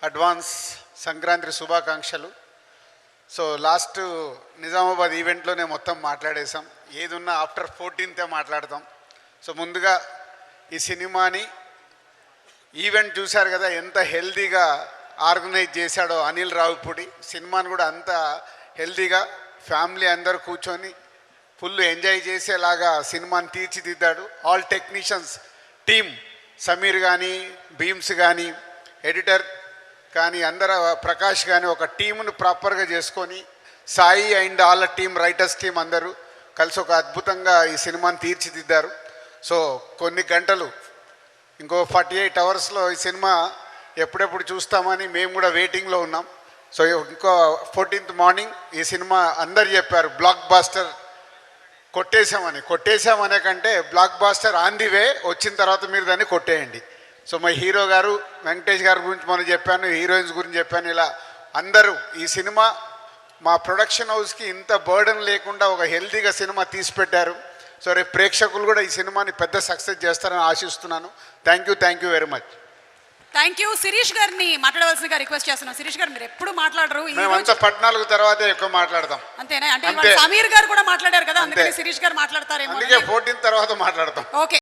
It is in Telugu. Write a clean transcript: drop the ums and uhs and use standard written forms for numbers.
అడ్వాన్స్ సంక్రాంతి శుభాకాంక్షలు. సో లాస్ట్ నిజామాబాద్ ఈవెంట్లోనే మొత్తం మాట్లాడేసాం. ఏదున్నా ఆఫ్టర్ 14th మాట్లాడతాం. సో ముందుగా ఈ సినిమాని ఈవెంట్ చూశారు కదా, ఎంత హెల్తీగా ఆర్గనైజ్ చేశాడో అనిల్ రావిపూడి. సినిమాని కూడా అంత హెల్తీగా ఫ్యామిలీ అందరూ కూర్చొని ఫుల్ ఎంజాయ్ చేసేలాగా సినిమాని తీర్చిదిద్దాడు. ఆల్ టెక్నీషియన్స్ టీమ్, సమీర్ కానీ, భీమ్స్ కానీ, ఎడిటర్ కానీ, అందరూ ప్రకాష్ కానీ ఒక టీమును ప్రాపర్గా చేసుకొని, Sai and all team, writers team అందరూ కలిసి ఒక అద్భుతంగా ఈ సినిమాని తీర్చిదిద్దారు. సో కొన్ని గంటలు, ఇంకో 48 అవర్స్లో ఈ సినిమా ఎప్పుడెప్పుడు చూస్తామని మేము కూడా వెయిటింగ్లో ఉన్నాం. సో ఇంకో 14th మార్నింగ్ ఈ సినిమా అందరు చెప్పారు బ్లాక్ బాస్టర్ కొట్టేశామనే కంటే blockbuster on the way, వచ్చిన తర్వాత మీరు దాన్ని కొట్టేయండి. సో మా హీరో గారు వెంకటేష్ గారి గురించి మనం చెప్పాను, హీరోయిన్స్ గురించి చెప్పాను. ఇలా అందరూ ఈ సినిమా మా ప్రొడక్షన్ హౌస్కి ఇంత బర్డన్ లేకుండా ఒక హెల్తీగా సినిమా తీసి పెట్టారు. సో రేపు ప్రేక్షకులు కూడా ఈ సినిమాని పెద్ద సక్సెస్ చేస్తారని ఆశిస్తున్నాను. Thank you very much. Thank you. Sirish గారిని మాట్లాడవలసిందిగా రిక్వెస్ట్ చేస్తున్నాం. శిరీష్ గారు, మీరు ఎప్పుడు మాట్లాడరు, మేమంతా 14 తర్వాతే ఎక్కువ మాట్లాడతాం. అంతేనా? అంటే సమీర్ గారు కూడా మాట్లాడారు కదా, అందుకని శిరీష్ గారు మాట్లాడతారేమో. అందుకే 14 తర్వాత మాట్లాడతాం. ఓకే.